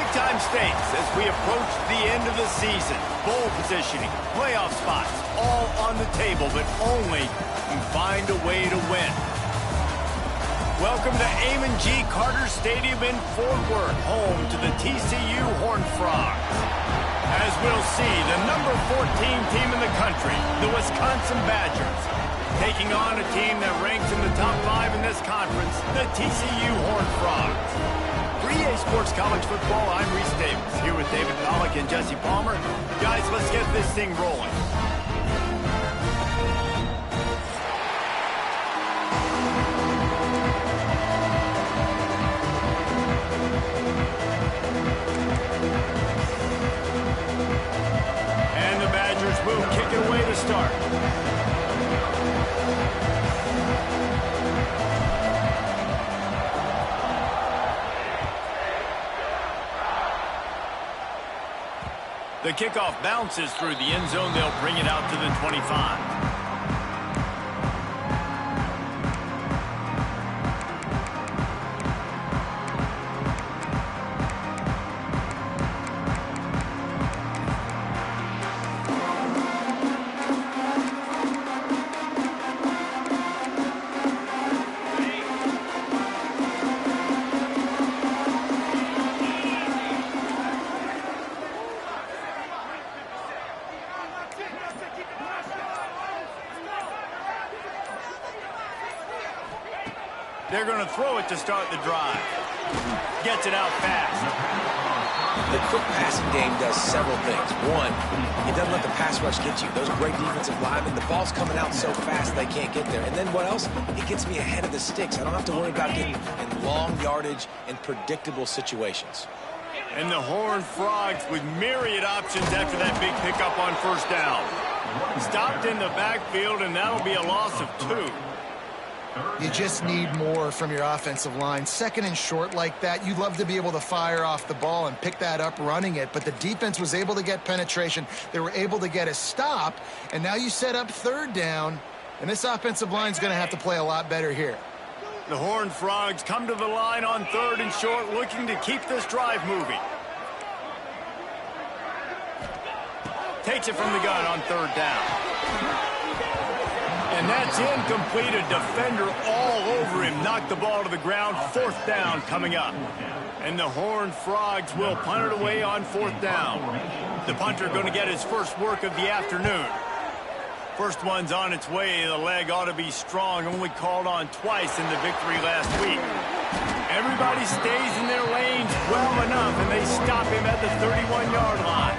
Big-time stakes as we approach the end of the season. Bowl positioning, playoff spots, all on the table, but only you find a way to win. Welcome to Amon G. Carter Stadium in Fort Worth, home to the TCU Horned Frogs. As we'll see, the number 14 team in the country, the Wisconsin Badgers, taking on a team that ranks in the top 5 in this conference, the TCU Horned Frogs. For EA Sports College Football, I'm Reese Davis, here with David Pollack and Jesse Palmer. Guys, let's get this thing rolling. And the Badgers will kick it away to start. The kickoff bounces through the end zone. They'll bring it out to the 25. They're going to throw it to start the drive. Gets it out fast. The quick passing game does several things. One, it doesn't let the pass rush get you. Those great defensive linemen, the ball's coming out so fast they can't get there. And then what else? It gets me ahead of the sticks. I don't have to worry about getting in long yardage and predictable situations. And the Horned Frogs with myriad options after that big pickup on first down. Stopped in the backfield, and that'll be a loss of 2. You just need more from your offensive line. Second and short like that, you'd love to be able to fire off the ball and pick that up running it, but the defense was able to get penetration. They were able to get a stop, and now you set up third down, and this offensive line's going to have to play a lot better here. The Horned Frogs come to the line on third and short, looking to keep this drive moving. Takes it from the gun on third down. And that's incomplete. A defender all over him. Knocked the ball to the ground. Fourth down coming up. And the Horned Frogs will punt it away on fourth down. The punter going to get his first work of the afternoon. First one's on its way. The leg ought to be strong. Only called on twice in the victory last week. Everybody stays in their lanes well enough, and they stop him at the 31-yard line.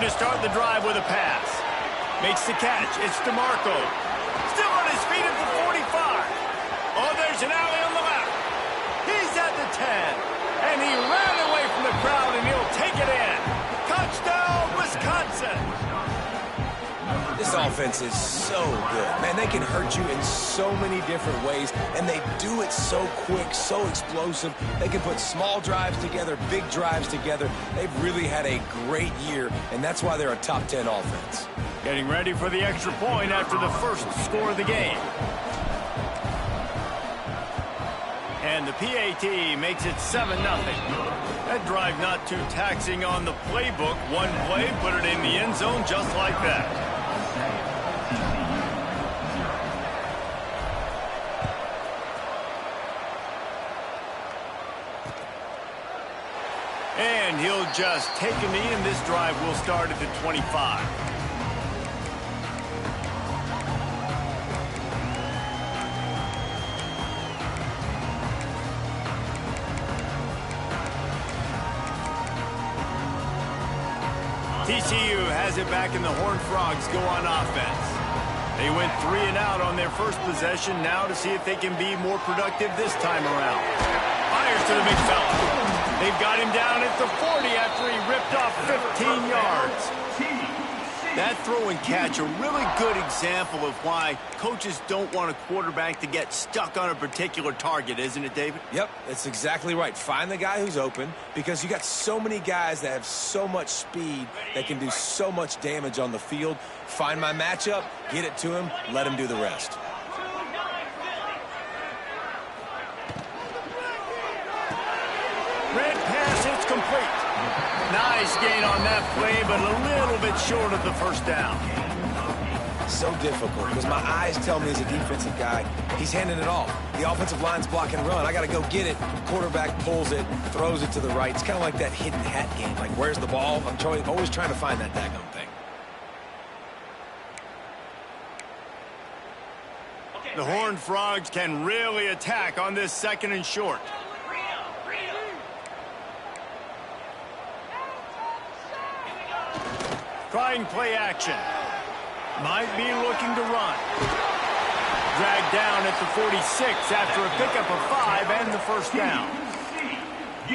To start the drive with a pass. Makes the catch. It's DeMarco. Still on his feet at the 45. Oh, there's an alley on the left. He's at the 10. And he ran away from the crowd, and he'll take it in. Touchdown, Wisconsin. This offense is so good. Man, they can hurt you in so many different ways, and they do it so quick, so explosive. They can put small drives together, big drives together. They've really had a great year, and that's why they're a top 10 offense. Getting ready for the extra point after the first score of the game. And the PAT makes it 7-0. That drive not too taxing on the playbook. One play, put it in the end zone just like that. And he'll just take a knee, and this drive will start at the 25. TCU has it back, and the Horned Frogs go on offense. They went 3 and out on their first possession. Now to see if they can be more productive this time around. Fires to the big fella. They've got him down at the 40 after he ripped off 15 yards. That throw and catch, a really good example of why coaches don't want a quarterback to get stuck on a particular target, isn't it, David? Yep, that's exactly right. Find the guy who's open, because you got so many guys that have so much speed that can do so much damage on the field. Find my matchup, get it to him, let him do the rest. Red pass, it's complete. Nice gain on that play, but a little bit short of the first down. So difficult, because my eyes tell me as a defensive guy, he's handing it off. The offensive line's block and run. I got to go get it. Quarterback pulls it, throws it to the right. It's kind of like that hidden hat game. Like, where's the ball? I'm always trying to find that daggone thing. The Horned Frogs can really attack on this 2nd and short. Trying play action. Might be looking to run. Dragged down at the 46 after a pickup of 5 and the first down.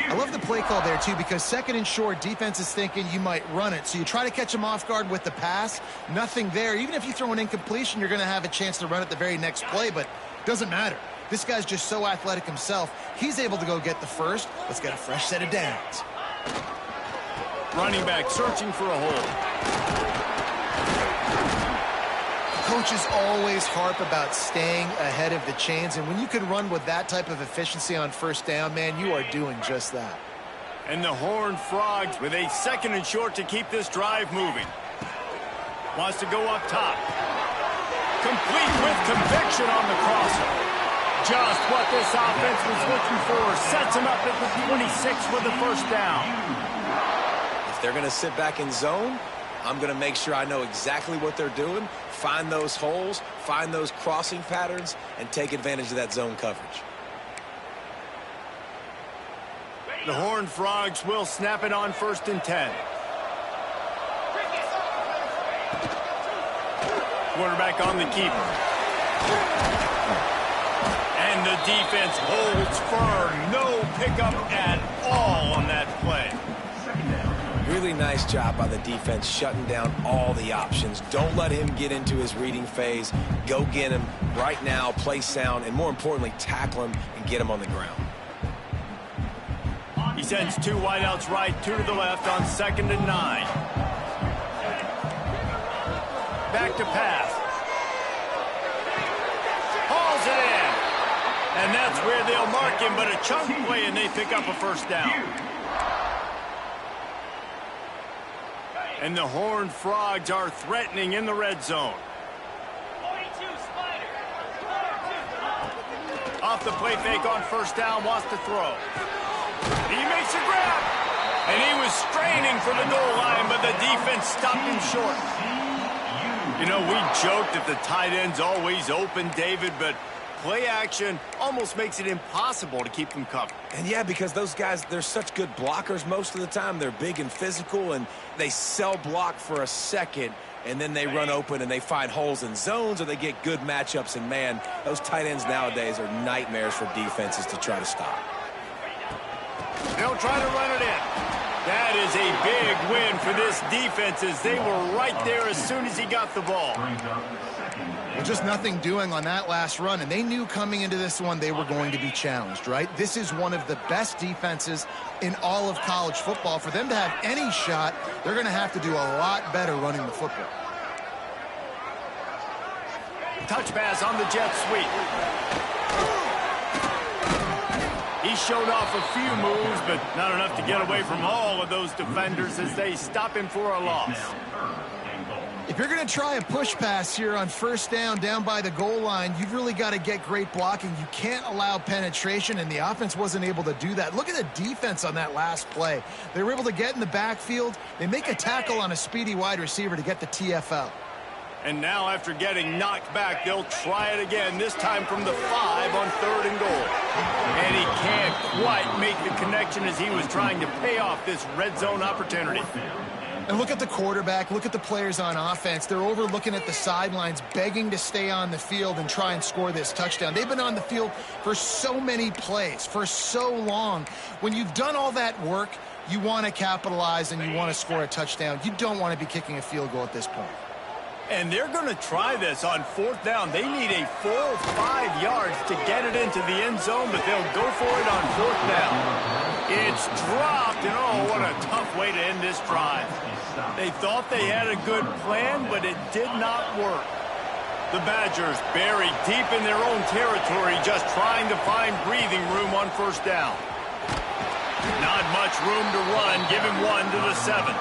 I love the play call there, too, because 2nd and short, defense is thinking you might run it. So you try to catch them off guard with the pass. Nothing there. Even if you throw an incompletion, you're going to have a chance to run it the very next play, but it doesn't matter. This guy's just so athletic himself. He's able to go get the first. Let's get a fresh set of downs. Running back searching for a hole. Coaches always harp about staying ahead of the chains, and when you can run with that type of efficiency on first down, man, you are doing just that. And the Horned Frogs with a 2nd and short to keep this drive moving. Wants to go up top. Complete with conviction on the crosser. Just what this offense was looking for. Sets him up at the 26 for the first down. If they're going to sit back in zone, I'm going to make sure I know exactly what they're doing, find those holes, find those crossing patterns, and take advantage of that zone coverage. The Horned Frogs will snap it on 1st and 10. Quarterback on the keeper. And the defense holds firm. No pickup at all on that play. Really nice job by the defense shutting down all the options. Don't let him get into his reading phase. Go get him right now, play sound, and more importantly, tackle him and get him on the ground. He sends 2 wideouts right, 2 to the left on 2nd and 9. Back to pass. Hauls it in. And that's where they'll mark him, but a chunk play and they pick up a first down. And the Horned Frogs are threatening in the red zone. Off the play fake on first down, wants to throw. He makes a grab. And he was straining for the goal line, but the defense stopped him short. You know, we joked that the tight end's always open, David, but play action almost makes it impossible to keep them covered. And yeah, because those guys, they're such good blockers most of the time. They're big and physical, and they sell block for a second, and then they run open and they find holes in zones, or they get good matchups. And man, those tight ends nowadays are nightmares for defenses to try to stop. They'll try to run it in. That is a big win for this defense, as they were right there as soon as he got the ball. Well, just nothing doing on that last run, and they knew coming into this one they were going to be challenged, right? This is one of the best defenses in all of college football. For them to have any shot, they're going to have to do a lot better running the football. Touch pass on the jet sweep. He showed off a few moves, but not enough to get away from all of those defenders as they stop him for a loss. If you're going to try a push pass here on first down by the goal line, you've really got to get great blocking. You can't allow penetration, and the offense wasn't able to do that. Look at the defense on that last play. They were able to get in the backfield. They make a tackle on a speedy wide receiver to get the TFL. And now, after getting knocked back, they'll try it again, this time from the 5 on 3rd and goal. And he can't quite make the connection as he was trying to pay off this red zone opportunity. And look at the quarterback, look at the players on offense. They're over looking at the sidelines, begging to stay on the field and try and score this touchdown. They've been on the field for so many plays, for so long. When you've done all that work, You want to capitalize and you want to score a touchdown. You don't want to be kicking a field goal at this point. And they're going to try this on 4th down. They need a full 5 yards to get it into the end zone, but they'll go for it on 4th down. It's dropped, and oh, what a tough way to end this drive. They thought they had a good plan, but it did not work. The Badgers buried deep in their own territory, just trying to find breathing room on 1st down. Not much room to run. Give him 1 to the 7.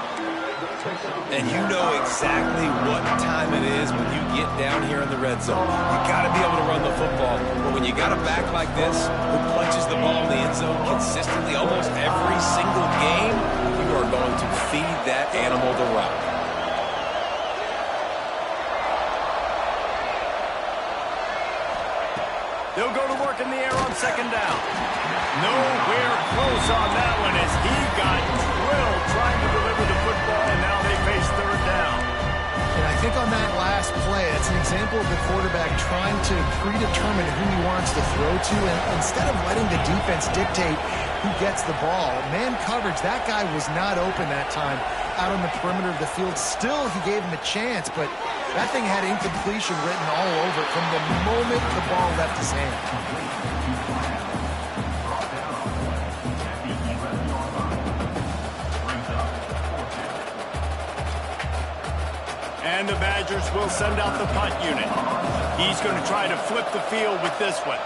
And you know exactly what time it is when you get down here in the red zone. You got to be able to run the football. But when you got a back like this who punches the ball in the end zone consistently almost every single game, you are going to feed that animal the rock. They'll go to work in the air on 2nd down. Nowhere close on that one as he got drilled trying to deliver the football, and now they face 3rd down. And I think on that last play, it's an example of the quarterback trying to predetermine who he wants to throw to, and instead of letting the defense dictate who gets the ball, man coverage, that guy was not open that time out on the perimeter of the field. Still, he gave him a chance, but that thing had incompletion written all over it from the moment the ball left his hand. And the Badgers will send out the punt unit. He's going to try to flip the field with this one.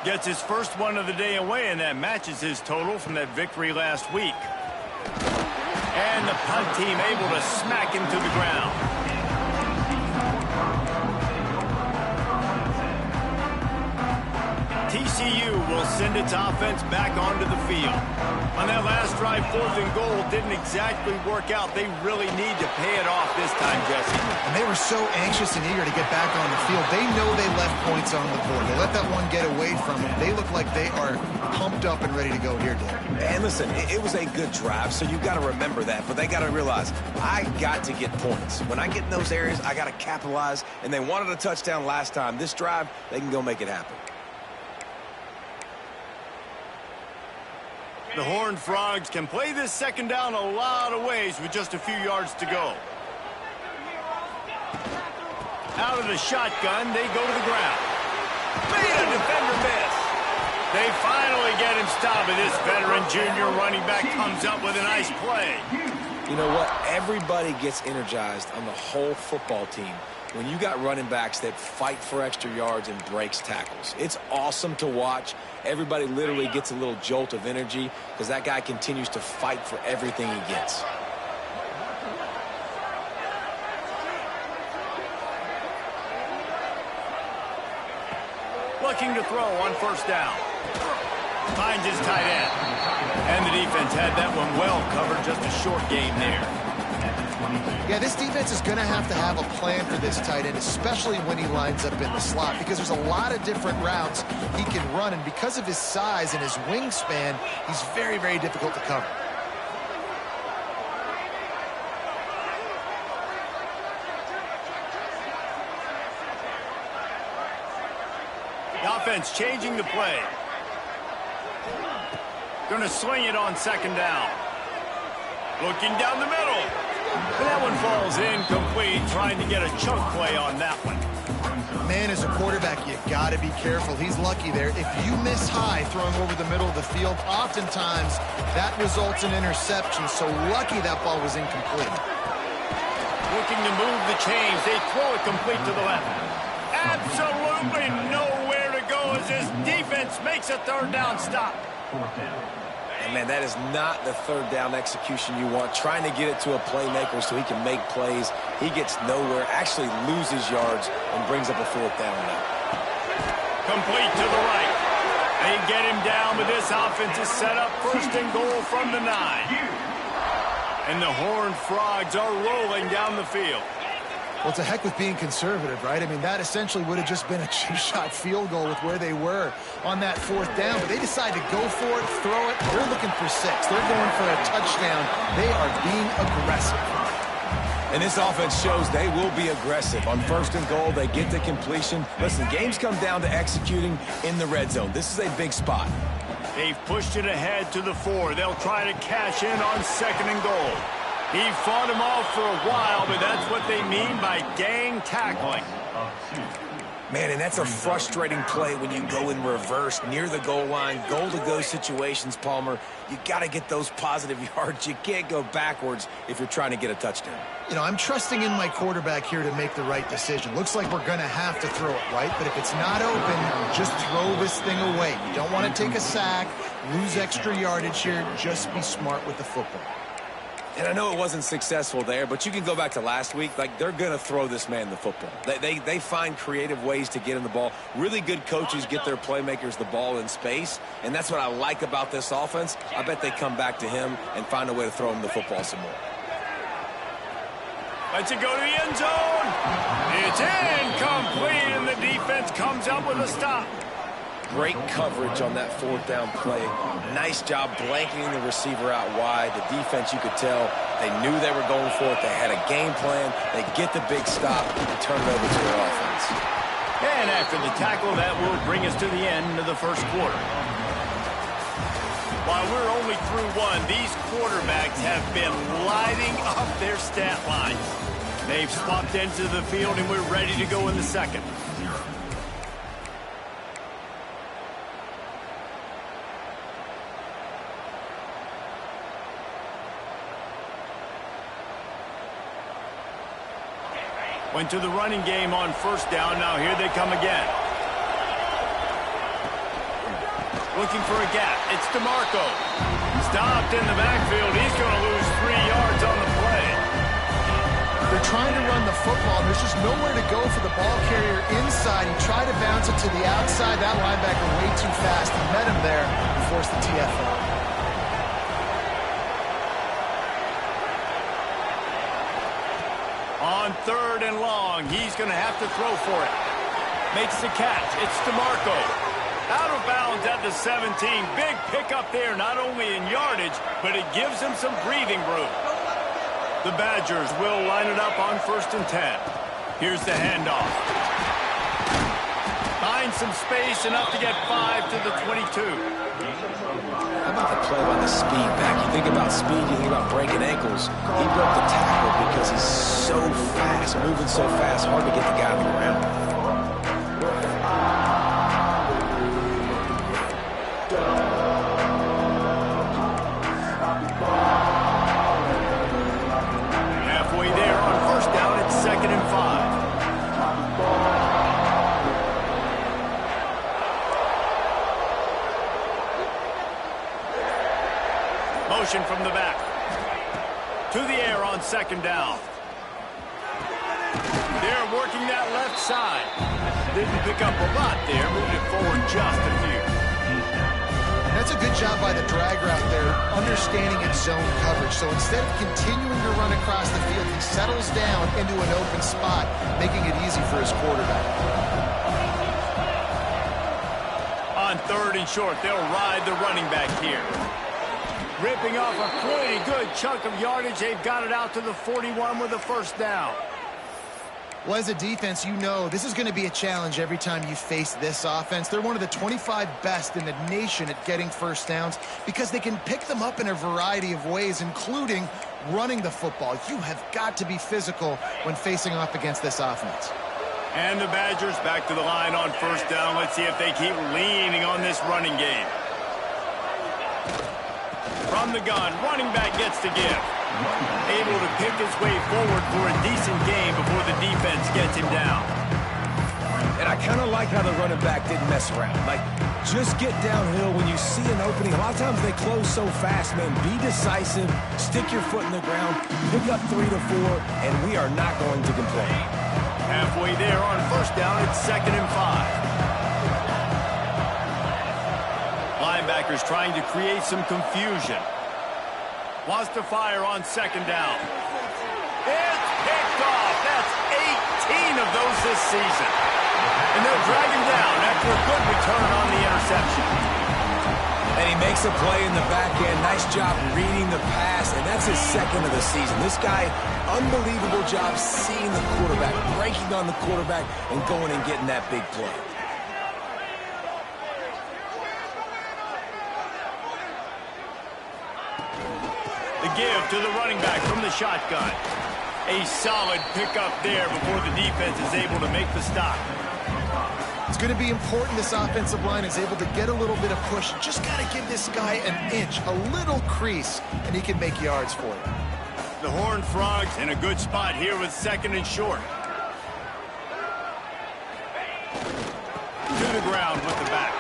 Gets his first one of the day away, and that matches his total from that victory last week. And the punt team able to smack him to the ground. TCU will send its offense back onto the field. On that last drive, 4th and goal didn't exactly work out. They really need to pay it off this time, Jesse. And they were so anxious and eager to get back on the field. They know they left points on the board. They let that one get away from them. They look like they are pumped up and ready to go here, Dan. And listen, it was a good drive, so you got to remember that. But they got to realize, I got to get points. When I get in those areas, I got to capitalize. And they wanted a touchdown last time. This drive, they can go make it happen. The Horned Frogs can play this 2nd down a lot of ways with just a few yards to go. Out of the shotgun, they go to the ground. Made a defender miss. They finally get him stopped, and this veteran junior running back comes up with a nice play. You know what? Everybody gets energized on the whole football team when you got running backs that fight for extra yards and breaks tackles. It's awesome to watch. Everybody literally gets a little jolt of energy because that guy continues to fight for everything he gets. Looking to throw on 1st down. Finds his tight end. And the defense had that one well covered. Just a short game there. Yeah, this defense is going to have a plan for this tight end, especially when he lines up in the slot, because there's a lot of different routes he can run, and because of his size and his wingspan, he's very, very difficult to cover. The offense changing the play. Going to swing it on 2nd down. Looking down the middle. And that one falls incomplete, trying to get a chunk play on that one. Man, as a quarterback, you got to be careful. He's lucky there. If you miss high throwing over the middle of the field, oftentimes that results in interception. So lucky that ball was incomplete. Looking to move the chains. They throw it complete to the left. Absolutely nowhere to go as his defense makes a 3rd down stop. And man, that is not the 3rd down execution you want. Trying to get it to a playmaker so he can make plays. He gets nowhere, actually loses yards, and brings up a 4th down now. Complete to the right. They get him down, but this offense is set up 1st and goal from the 9. And the Horned Frogs are rolling down the field. Well, it's a heck with being conservative, right? I mean, that essentially would have just been a 2-shot field goal with where they were on that 4th down. But they decide to go for it, throw it. They're looking for 6. They're going for a touchdown. They are being aggressive. And this offense shows they will be aggressive. On 1st and goal, they get the completion. Listen, games come down to executing in the red zone. This is a big spot. They've pushed it ahead to the 4. They'll try to cash in on 2nd and goal. He fought him off for a while, but that's what they mean by gang tackling. Man, and that's a frustrating play when you go in reverse near the goal line, goal-to-go situations, Palmer. You got to get those positive yards. You can't go backwards if you're trying to get a touchdown. You know, I'm trusting in my quarterback here to make the right decision. Looks like we're going to have to throw it, right? But if it's not open, just throw this thing away. You don't want to take a sack, lose extra yardage here. Just be smart with the football. And I know it wasn't successful there, but you can go back to last week. Like, they're going to throw this man the football. They find creative ways to get him the ball. Really good coaches get their playmakers the ball in space, and that's what I like about this offense. I bet they come back to him and find a way to throw him the football some more. Lets it go to the end zone. It's incomplete, and the defense comes up with a stop. Great coverage on that 4th down play. Nice job blanketing the receiver out wide. The defense, you could tell, they knew they were going for it. They had a game plan. They get the big stop and turn it over to their offense. And after the tackle, that will bring us to the end of the first quarter. While we're only through 1, these quarterbacks have been lighting up their stat lines. They've swapped into the field, and we're ready to go in the second. Went to the running game on 1st down. Now here they come again. Looking for a gap. It's DeMarco. Stopped in the backfield. He's going to lose 3 yards on the play. They're trying to run the football, and there's just nowhere to go for the ball carrier inside. He tried to bounce it to the outside. That linebacker way too fast. He met him there and forced the TFL. On 3rd and long, he's going to have to throw for it. Makes the catch. It's DeMarco. Out of bounds at the 17. Big pickup there, not only in yardage, but it gives him some breathing room. The Badgers will line it up on 1st and 10. Here's the handoff. Finds some space, enough to get 5 to the 22. How about the play by the speed back? You think about speed, you think about breaking ankles. He broke the tackle because he's so fast, moving so fast, hard to get the guy on the ground. Halfway there on 1st down, it's 2nd and 5. Motion from the back. To the air on 2nd down. They're working that left side. Didn't pick up a lot there. Moved it forward just a few. That's a good job by the drag route there, understanding its zone coverage. So instead of continuing to run across the field, he settles down into an open spot, making it easy for his quarterback. On 3rd and short, they'll ride the running back here. Ripping off a pretty good chunk of yardage. They've got it out to the 41 with a 1st down. Well, as a defense, you know this is going to be a challenge every time you face this offense. They're one of the 25 best in the nation at getting 1st downs because they can pick them up in a variety of ways, including running the football. You have got to be physical when facing off against this offense. And the Badgers back to the line on 1st down. Let's see if they keep leaning on this running game. From the gun, running back gets to give. Able to pick his way forward for a decent game before the defense gets him down. And I kind of like how the running back didn't mess around. Like, just get downhill when you see an opening. A lot of times they close so fast, man. Be decisive, stick your foot in the ground, pick up 3 to 4, and we are not going to complain. Halfway there on 1st down, it's 2nd and 5. Linebackers trying to create some confusion. Wants to fire on 2nd down. It's picked off. That's 18 of those this season. And they'll drag him down after a good return on the interception. And he makes a play in the back end. Nice job reading the pass, and that's his 2nd of the season. This guy, unbelievable job seeing the quarterback, breaking on the quarterback, and going and getting that big play. give to the running back from the shotgun. A solid pickup there before the defense is able to make the stop. It's going to be important this offensive line is able to get a little bit of push. Just got to give this guy an inch, a little crease, and he can make yards for you. The Horned Frogs in a good spot here with 2nd and short. To the ground with the back.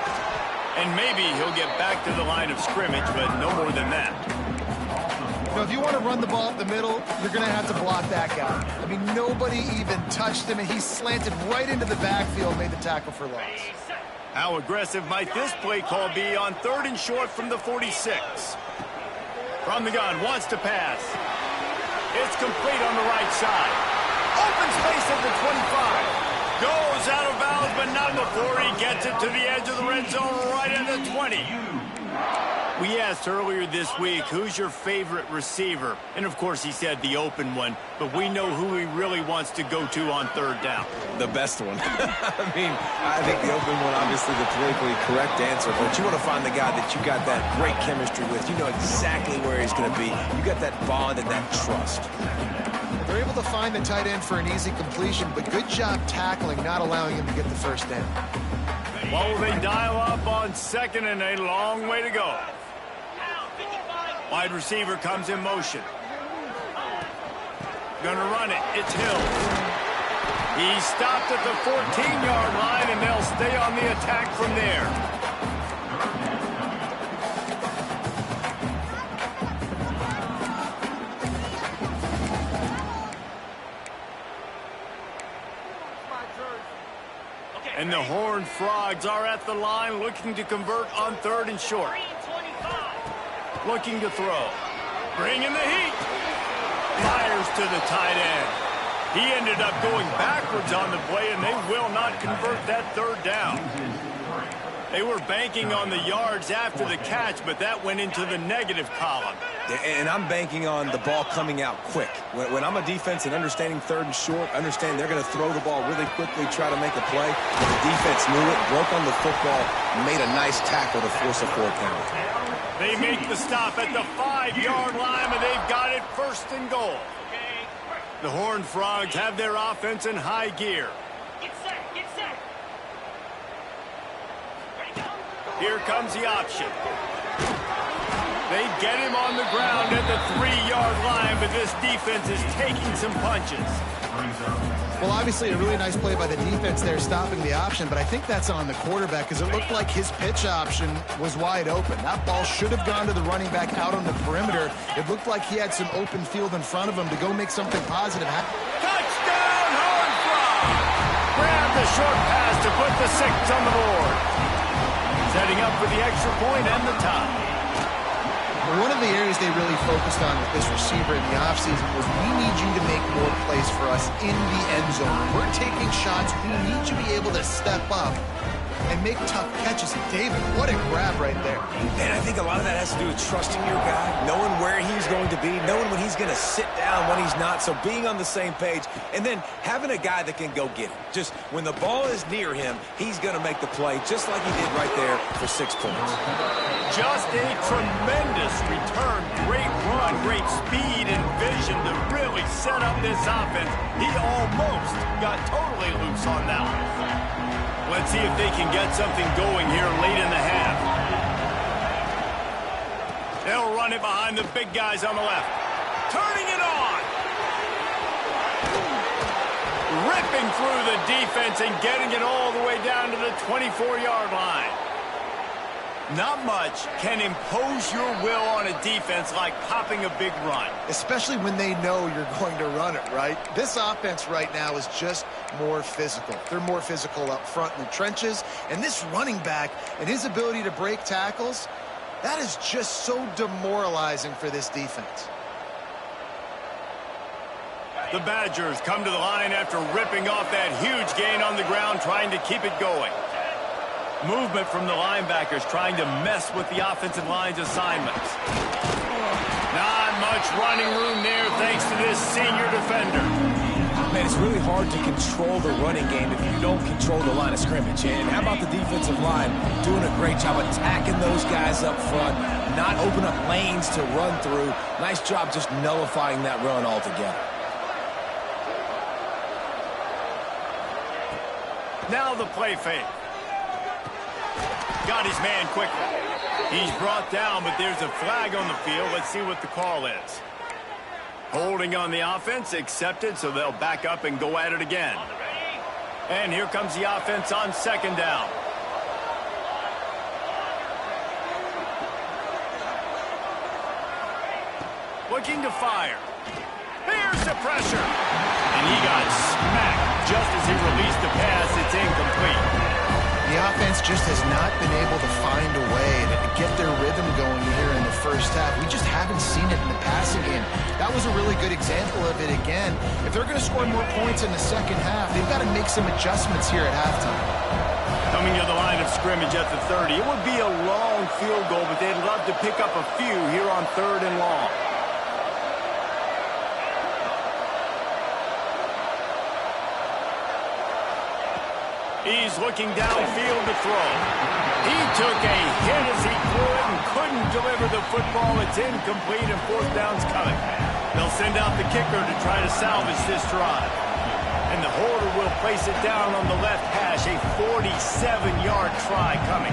And maybe he'll get back to the line of scrimmage, but no more than that. You know, if you want to run the ball up the middle, you're going to have to block that guy. I mean, nobody even touched him, and he slanted right into the backfield and made the tackle for loss. How aggressive might this play call be on 3rd and short from the 46? From the gun, wants to pass. It's complete on the right side. Open space at the 25. Goes out of bounds, but not before he gets it to the edge of the red zone right at the 20. We asked earlier this week, who's your favorite receiver? And, of course, he said the open one, but we know who he really wants to go to on 3rd down. The best one. I mean, I think the open one, obviously the politically correct answer, but you want to find the guy that you got that great chemistry with. You know exactly where he's going to be. You got that bond and that trust. They're able to find the tight end for an easy completion, but good job tackling, not allowing him to get the first down. What will they dial up on 2nd and a long way to go? Wide receiver comes in motion. Gonna run it. It's Hill. He stopped at the 14-yard line, and they'll stay on the attack from there. And the Horned Frogs are at the line looking to convert on 3rd and short. Looking to throw. Bringing the heat. Fires to the tight end. He ended up going backwards on the play, and they will not convert that 3rd down. They were banking on the yards after the catch, but that went into the negative column. And I'm banking on the ball coming out quick. When I'm a defense and understanding 3rd and short, understand they're going to throw the ball really quickly, try to make a play. But the defense knew it, broke on the football, made a nice tackle to force a 4th down. They make the stop at the 5-yard line, and they've got it 1st and goal. The Horned Frogs have their offense in high gear. Here comes the option. They get him on the ground at the 3-yard line, but this defense is taking some punches. Well, obviously a really nice play by the defense there, stopping the option, but I think that's on the quarterback because it looked like his pitch option was wide open. That ball should have gone to the running back out on the perimeter. It looked like he had some open field in front of him to go make something positive happen. Touchdown, Horned Frogs! Grab the short pass to put the 6 on the board. Setting up for the extra point and the tie. One of the areas they really focused on with this receiver in the offseason was we need you to make more plays for us in the end zone. We're taking shots. We need you to be able to step up and make tough catches. David, what a grab right there. And I think a lot of that has to do with trusting your guy, knowing where he's going to be, knowing when he's going to sit down, when he's not, so being on the same page, and then having a guy that can go get it. Just when the ball is near him, he's going to make the play, just like he did right there for 6 points. Just a tremendous return. Great run, great speed and vision to really set up this offense. He almost got totally loose on that one. Let's see if they can get something going here late in the half. They'll run it behind the big guys on the left. Turning it on. Ripping through the defense and getting it all the way down to the 24-yard line. Not much can impose your will on a defense like popping a big run. Especially when they know you're going to run it, right? This offense right now is just more physical. They're more physical up front in the trenches. And this running back and his ability to break tackles, that is just so demoralizing for this defense. The Badgers come to the line after ripping off that huge gain on the ground, trying to keep it going. Movement from the linebackers trying to mess with the offensive line's assignments. Not much running room there thanks to this senior defender. Man, it's really hard to control the running game if you don't control the line of scrimmage. And how about the defensive line doing a great job attacking those guys up front, not open up lanes to run through. Nice job just nullifying that run altogether. Now the play fake. Got his man quickly. He's brought down, but there's a flag on the field. Let's see what the call is. Holding on the offense, accepted, so they'll back up and go at it again. And here comes the offense on second down. Looking to fire. Here's the pressure. And he got smacked just as he released the pass. It's incomplete. The offense just has not been able to find a way to get their rhythm going here in the first half. We just haven't seen it in the passing game. That was a really good example of it again. If they're going to score more points in the second half, they've got to make some adjustments here at halftime. Coming to the line of scrimmage at the 30. It would be a long field goal, but they'd love to pick up a few here on 3rd and long. He's looking downfield to throw. He took a hit as he threw it and couldn't deliver the football. It's incomplete and 4th down's coming. They'll send out the kicker to try to salvage this drive. And the holder will place it down on the left hash. A 47-yard try coming.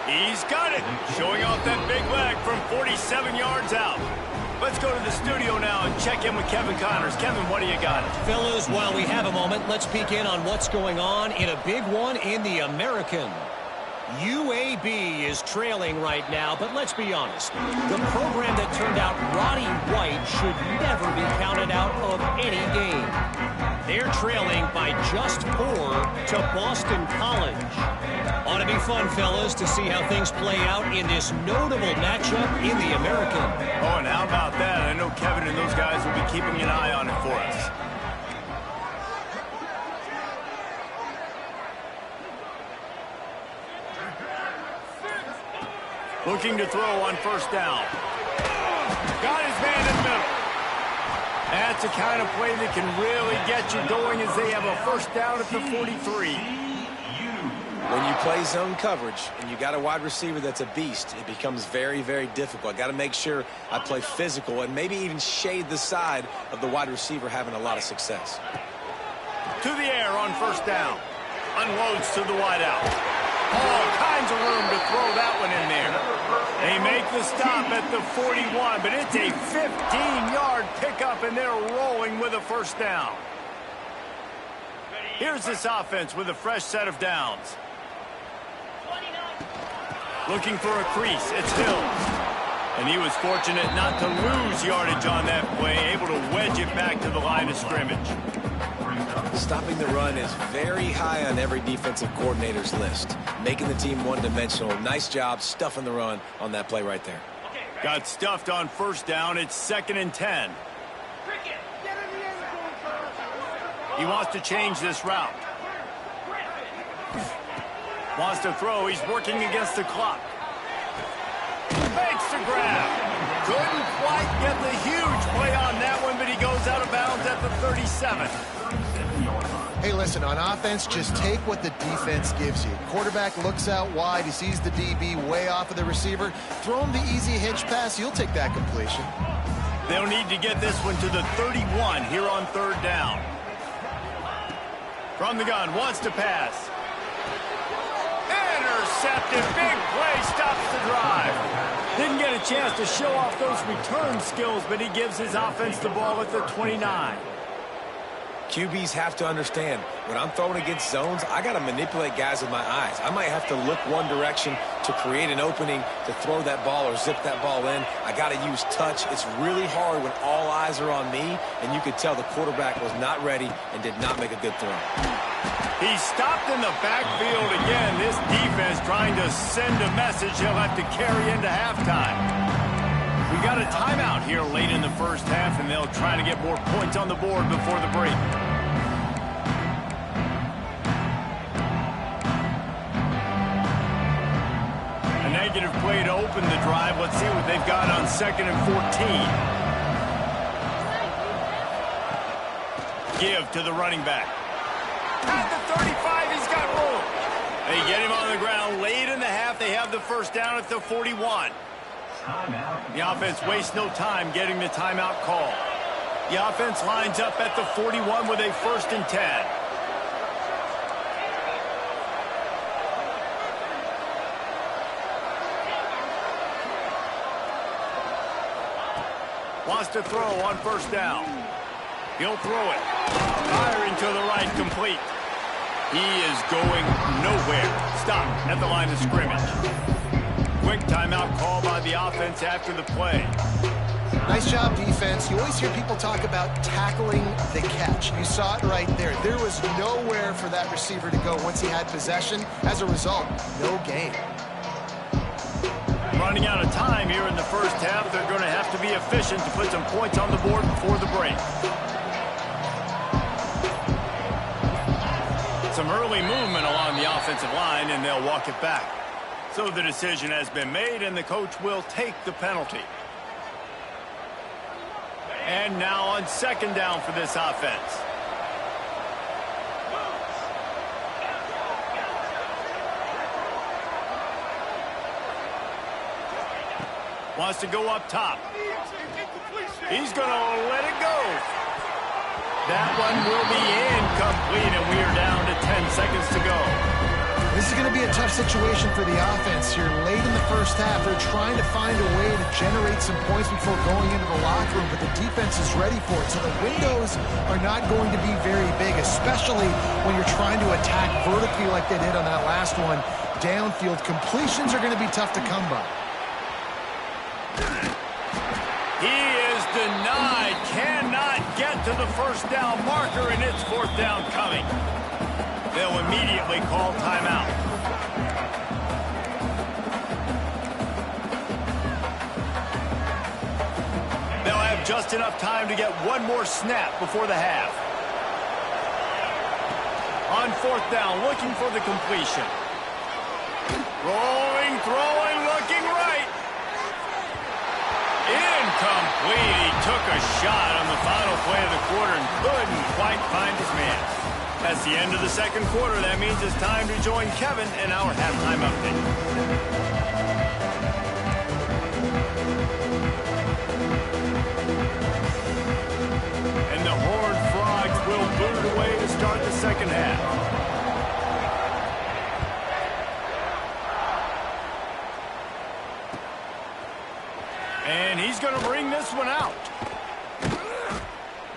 He's got it, showing off that big leg from 47 yards out. Let's go to the studio now and check in with Kevin Connors. Kevin, what do you got? Fellas, while we have a moment, let's peek in on what's going on in a big one in the American. UAB is trailing right now, but let's be honest. The program that turned out Roddy White should never be counted out of any game. They're trailing by just 4 to Boston College. Ought to be fun, fellas, to see how things play out in this notable matchup in the American. Oh, and how about that? I know Kevin and those guys will be keeping an eye on it for us. Looking to throw on 1st down. Got his man in the middle. That's the kind of play that can really get you going as they have a 1st down at the 43. When you play zone coverage and you got a wide receiver that's a beast, it becomes very, very difficult. I got to make sure I play physical and maybe even shade the side of the wide receiver having a lot of success. To the air on 1st down. Unloads to the wideout. All kinds of room to throw that one in there. They make the stop at the 41, but it's a 15-yard pickup, and they're rolling with a 1st down. Here's this offense with a fresh set of downs. Looking for a crease. It's Hill. And he was fortunate not to lose yardage on that play, able to wedge it back to the line of scrimmage. Stopping the run is very high on every defensive coordinator's list. Making the team one-dimensional. Nice job stuffing the run on that play right there. Got stuffed on 1st down. It's 2nd and 10. He wants to change this route. Wants to throw. He's working against the clock. Makes the grab. Couldn't quite get the huge play on that one, but he goes out of bounds at the 37. Hey, listen, on offense, just take what the defense gives you. Quarterback looks out wide. He sees the DB way off of the receiver. Throw him the easy hitch pass. You'll take that completion. They'll need to get this one to the 31 here on 3rd down. From the gun, wants to pass. Intercepted. Big play, stops the drive. Didn't get a chance to show off those return skills, but he gives his offense the ball at the 29. QBs have to understand, when I'm throwing against zones, I got to manipulate guys with my eyes. I might have to look one direction to create an opening to throw that ball or zip that ball in. I got to use touch. It's really hard when all eyes are on me, and you could tell the quarterback was not ready and did not make a good throw. He's stopped in the backfield again. This defense trying to send a message he'll have to carry into halftime. We got a timeout here late in the first half, and they'll try to get more points on the board before the break. A negative play to open the drive. Let's see what they've got on 2nd and 14. Give to the running back. At the 35, he's got room. They get him on the ground late in the half. They have the first down at the 41. The offense wastes no time getting the timeout call. The offense lines up at the 41 with a 1st and 10. Wants to throw on 1st down. He'll throw it. Firing to the right, complete. He is going nowhere. Stop at the line of scrimmage. Quick timeout call by the offense after the play. Nice job, defense. You always hear people talk about tackling the catch. You saw it right there. There was nowhere for that receiver to go once he had possession. As a result, no gain. Running out of time here in the first half. They're going to have to be efficient to put some points on the board before the break. Some early movement along the offensive line, and they'll walk it back. So the decision has been made, and the coach will take the penalty. And now on 2nd down for this offense. Wants to go up top. He's going to let it go. That one will be incomplete, and we are down to 10 seconds to go. This is going to be a tough situation for the offense here. Late in the first half, they're trying to find a way to generate some points before going into the locker room, but the defense is ready for it. So the windows are not going to be very big, especially when you're trying to attack vertically like they did on that last one. Downfield completions are going to be tough to come by. He is denied, cannot get to the 1st down marker, and it's 4th down coming. They'll immediately call timeout. They'll have just enough time to get one more snap before the half. On 4th down, looking for the completion. Rolling, throwing, looking right. Incomplete. He took a shot on the final play of the quarter and couldn't quite find his man. That's the end of the 2nd quarter. That means it's time to join Kevin in our halftime update. And the Horned Frogs will boot it away to start the 2nd half. And he's going to bring this one out.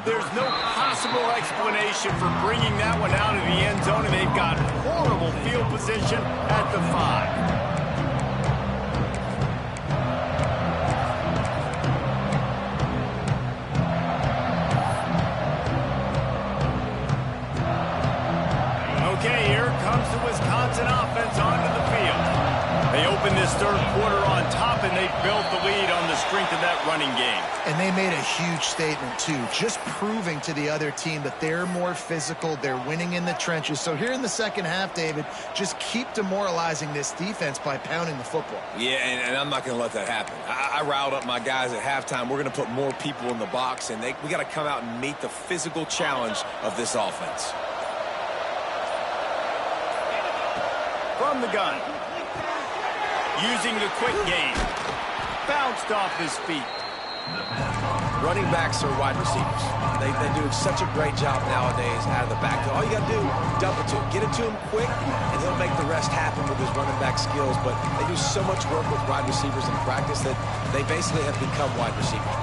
There's no possible explanation for bringing that one out of the end zone, and they've got horrible field position at the 5. Okay, here comes the Wisconsin offense onto the field. They open this 3rd quarter on top, and they built the lead on the strength of that running game. And they made a huge statement, too, just proving to the other team that they're more physical, they're winning in the trenches. So here in the 2nd half, David, just keep demoralizing this defense by pounding the football. Yeah, and I'm not going to let that happen. I riled up my guys at halftime. We're going to put more people in the box, and we got to come out and meet the physical challenge of this offense. From the gun. Using the quick game. Bounced off his feet. Running backs are wide receivers. They do such a great job nowadays out of the backfield. All you got to do, dump it to him. Get it to him quick, and he'll make the rest happen with his running back skills. But they do so much work with wide receivers in practice that they basically have become wide receivers.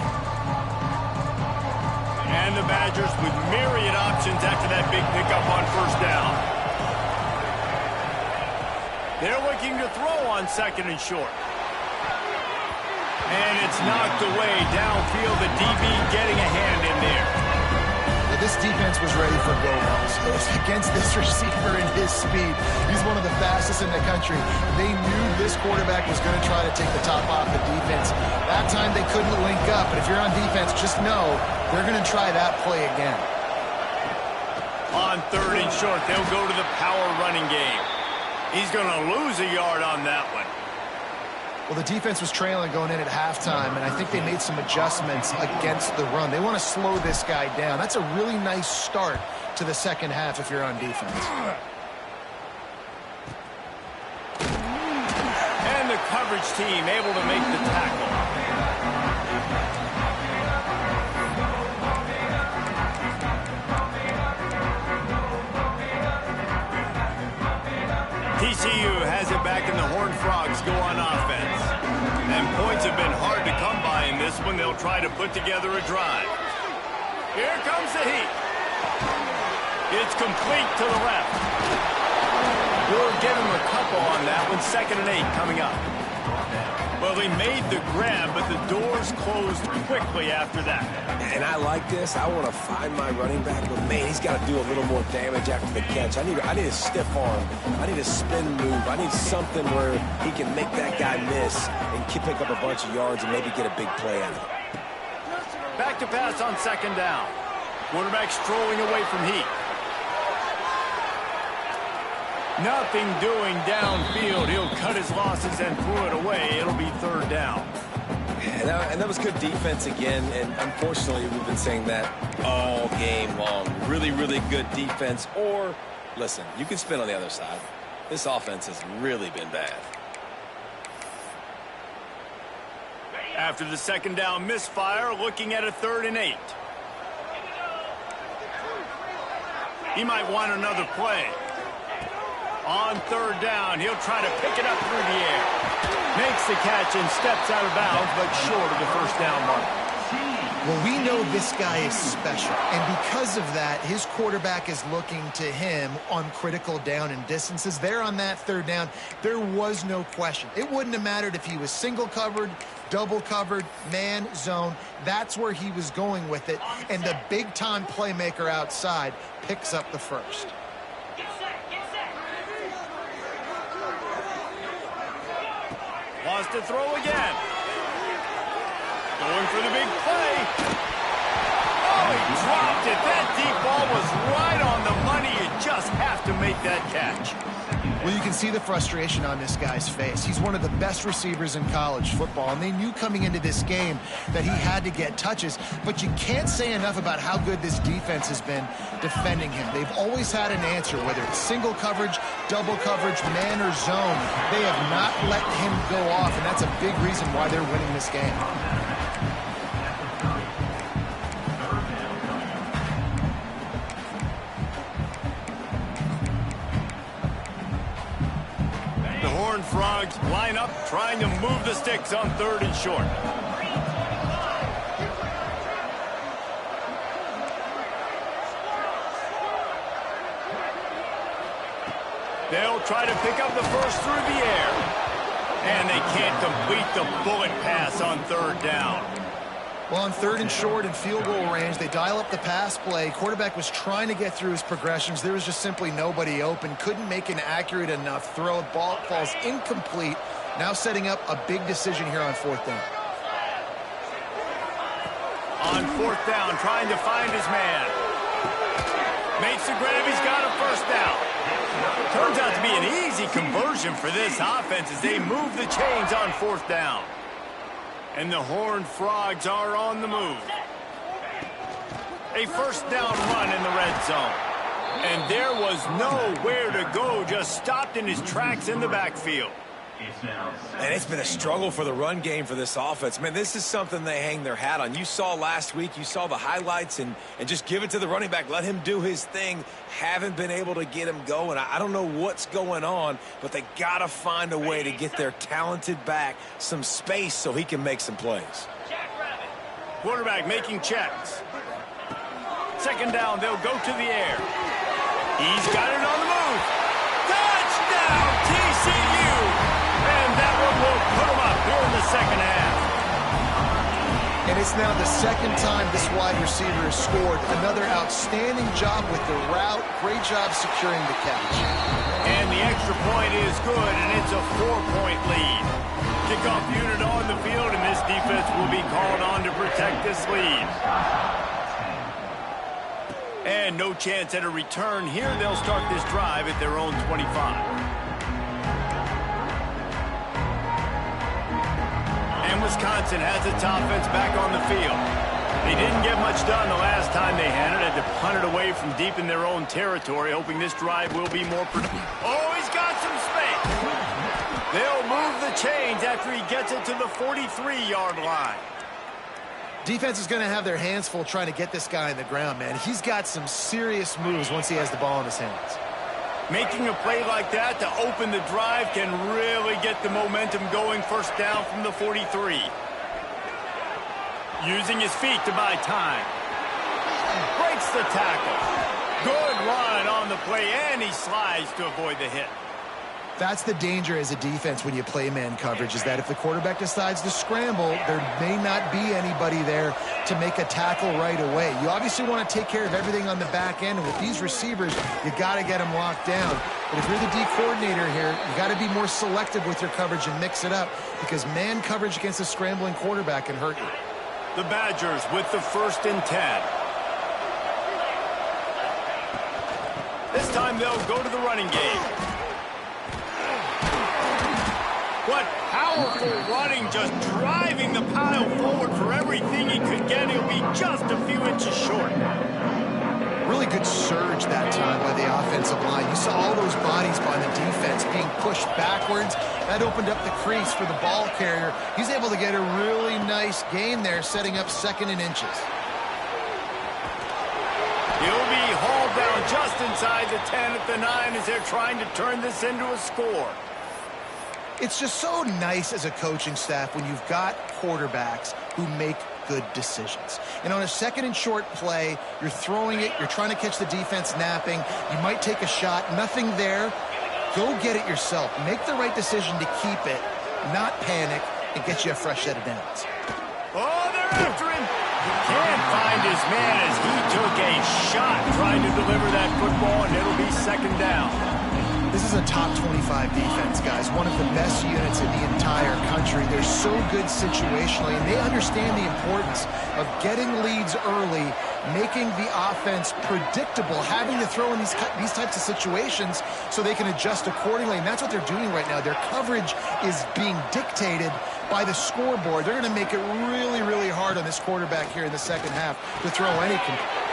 And the Badgers with myriad options after that big pickup on 1st down. They're looking to throw on 2nd and short. And it's knocked away downfield. The DB getting a hand in there. The this defense was ready for go-balls. Against this receiver and his speed, he's one of the fastest in the country. They knew this quarterback was going to try to take the top off the defense. That time they couldn't link up, but if you're on defense, just know they're going to try that play again. On 3rd and short, they'll go to the power running game. He's going to lose a yard on that one. Well, the defense was trailing going in at halftime, and I think they made some adjustments against the run. They want to slow this guy down. That's a really nice start to the second half if you're on defense. And the coverage team able to make the tackle. TCU has it back, and the Horned Frogs go on offense. And points have been hard to come by in this one. They'll try to put together a drive. Here comes the heat. It's complete to the left. We'll give him a couple on that one. 2nd and 8 coming up. Well, he made the grab, but the doors closed quickly after that. And I like this. I want to find my running back, but man, he's got to do a little more damage after the catch. I need a stiff arm. I need a spin move. I need something where he can make that guy miss and pick up a bunch of yards and maybe get a big play out of it. Back to pass on 2nd down. Quarterback strolling away from heat. Nothing doing downfield. He'll cut his losses and throw it away. It'll be 3rd down. And that was good defense again, and unfortunately we've been saying that all game long. Really, really good defense. Or, listen, you can spin on the other side. This offense has really been bad. After the 2nd down misfire, looking at a 3rd and 8. He might want another play. On 3rd down, he'll try to pick it up through the air. Makes the catch and steps out of bounds, but short of the 1st down mark. Well, we know this guy is special, and because of that, his quarterback is looking to him on critical down and distances. There on that 3rd down, there was no question. It wouldn't have mattered if he was single covered, double covered, man, zone. That's where he was going with it, and the big-time playmaker outside picks up the 1st. Wants to throw again. Going for the big play. Oh, he dropped it. That deep ball was right on the money. You just have to make that catch. Well, you can see the frustration on this guy's face. He's one of the best receivers in college football, and they knew coming into this game that he had to get touches, but you can't say enough about how good this defense has been defending him. They've always had an answer, whether it's single coverage, double coverage, man or zone. They have not let him go off, and that's a big reason why they're winning this game. Frogs line up, trying to move the sticks on 3rd and short. They'll try to pick up the 1st through the air. And they can't complete the bullet pass on 3rd down. Well, on 3rd and short and field goal range, they dial up the pass play. Quarterback was trying to get through his progressions. There was just simply nobody open. Couldn't make an accurate enough throw. Ball falls incomplete. Now setting up a big decision here on 4th down. On 4th down, trying to find his man. Makes the grab. He's got a 1st down. Turns out to be an easy conversion for this offense as they move the chains on 4th down. And the Horned Frogs are on the move. A 1st down run in the red zone. And there was nowhere to go, just stopped in his tracks in the backfield. And it's been a struggle for the run game for this offense. Man, this is something they hang their hat on. You saw last week, you saw the highlights, and just give it to the running back. Let him do his thing. Haven't been able to get him going. I don't know what's going on, but they got to find a way to get their talented back some space so he can make some plays. Quarterback making checks. 2nd down, they'll go to the air. He's got it on the move. Touchdown, TCU! And that one will put him up here in the 2nd half. And it's now the second time this wide receiver has scored. Another outstanding job with the route. Great job securing the catch. And the extra point is good, and it's a 4-point lead. Kickoff unit on the field, and this defense will be called on to protect this lead. And no chance at a return here. They'll start this drive at their own 25. And Wisconsin has its offense back on the field. They didn't get much done the last time they had it. Had to punt it away from deep in their own territory, hoping this drive will be more productive. Oh, he's got some space. They'll move the chains after he gets it to the 43-yard line. Defense is going to have their hands full trying to get this guy on the ground, man. He's got some serious moves once he has the ball in his hands. Making a play like that to open the drive can really get the momentum going. First down from the 43. Using his feet to buy time. Breaks the tackle. Good run on the play, and he slides to avoid the hit. That's the danger as a defense when you play man coverage, is that if the quarterback decides to scramble, there may not be anybody there to make a tackle right away. You obviously want to take care of everything on the back end, and with these receivers, you got to get them locked down. But if you're the D coordinator here, you got to be more selective with your coverage and mix it up, because man coverage against a scrambling quarterback can hurt you. The Badgers with the 1st and 10. This time they'll go to the running game. What powerful running, just driving the pile forward for everything he could get. He'll be just a few inches short. Really good surge that time by the offensive line. You saw all those bodies by the defense being pushed backwards. That opened up the crease for the ball carrier. He's able to get a really nice gain there, setting up 2nd and inches. He'll be hauled down just inside the 10 at the 9 as they're trying to turn this into a score. It's just so nice as a coaching staff when you've got quarterbacks who make good decisions. And on a 2nd and short play, you're throwing it, you're trying to catch the defense napping, you might take a shot, nothing there. Go get it yourself. Make the right decision to keep it, not panic, and get you a fresh set of downs. Oh, they're after him. He can't find his man as he took a shot trying to deliver that football, and it'll be 2nd down. This is a top 25 defense, guys. One of the best units in the entire country. They're so good situationally, and they understand the importance of getting leads early, making the offense predictable, having to throw in these types of situations so they can adjust accordingly, and that's what they're doing right now. Their coverage is being dictated by the scoreboard. They're going to make it really, really hard on this quarterback here in the 2nd half to throw any...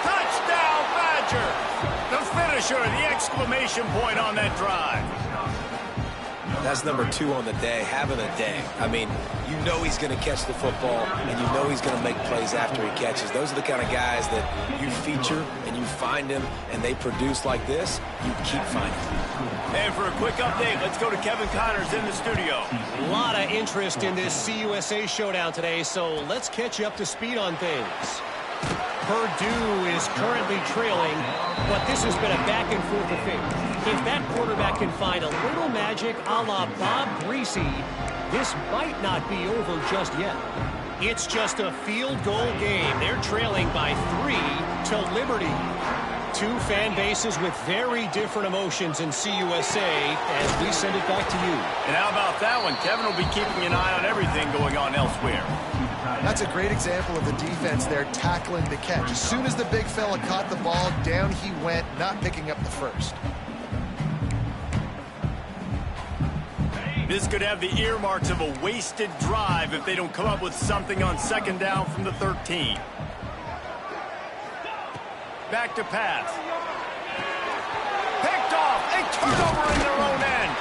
Touchdown, Badger! The finisher, the exclamation point on that drive. That's number 2 on the day, having a day. I mean, you know he's going to catch the football, and you know he's going to make plays after he catches. Those are the kind of guys that you feature, and you find them, and they produce like this, you keep finding them. And for a quick update, let's go to Kevin Connors in the studio. A lot of interest in this CUSA showdown today, so let's catch you up to speed on things. Purdue is currently trailing, but this has been a back-and-forth affair. If that quarterback can find a little magic a la Bob Greasy, this might not be over just yet. It's just a field goal game. They're trailing by 3 to Liberty. 2 fan bases with very different emotions in CUSA as we send it back to you. And how about that one? Kevin will be keeping an eye on everything going on elsewhere. That's a great example of the defense there tackling the catch. As soon as the big fella caught the ball, down he went, not picking up the first. This could have the earmarks of a wasted drive if they don't come up with something on 2nd down from the 13. Back to pass. Picked off. A turnover in their own end.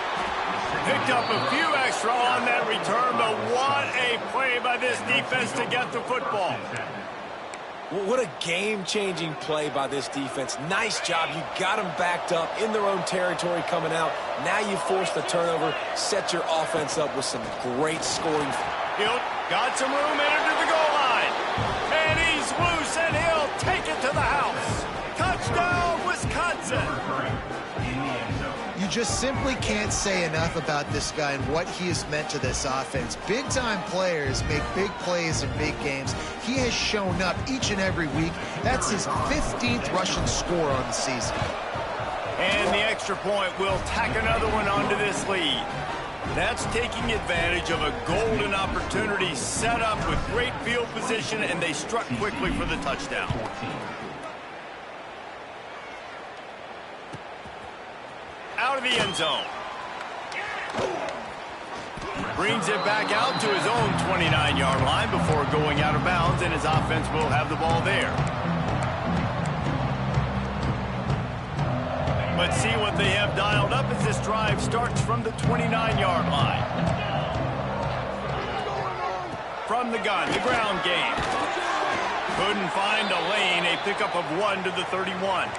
Picked up a few extra on that return, but what a play by this defense to get the football. What a game-changing play by this defense. Nice job. You got them backed up in their own territory coming out. Now you force the turnover, set your offense up with some great scoring. Hill got some room, entered to the goal line. And he's loose, and he'll take it to the house. Touchdown, Wisconsin. You just simply can't say enough about this guy and what he has meant to this offense. Big-time players make big plays in big games. He has shown up each and every week. That's his 15th rushing score on the season. And the extra point will tack another one onto this lead. That's taking advantage of a golden opportunity set up with great field position, and they struck quickly for the touchdown. Out of the end zone. Brings it back out to his own 29-yard line before going out of bounds, and his offense will have the ball there. Let's see what they have dialed up as this drive starts from the 29-yard line. From the gun, the ground game. Couldn't find a lane, a pickup of 1 to the 31.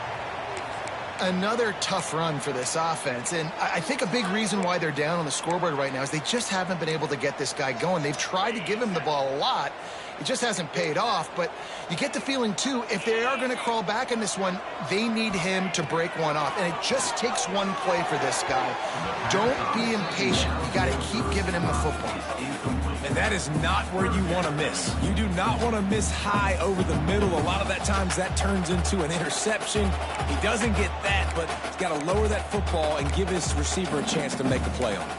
Another tough run for this offense, and I think a big reason why they're down on the scoreboard right now is they just haven't been able to get this guy going. They've tried to give him the ball a lot. It just hasn't paid off, but you get the feeling, too, if they are going to crawl back in this one, they need him to break one off, and it just takes one play for this guy. Don't be impatient. You got to keep giving him the football. And that is not where you want to miss. You do not want to miss high over the middle. A lot of that times that turns into an interception. He doesn't get that, but he's got to lower that football and give his receiver a chance to make a play on it.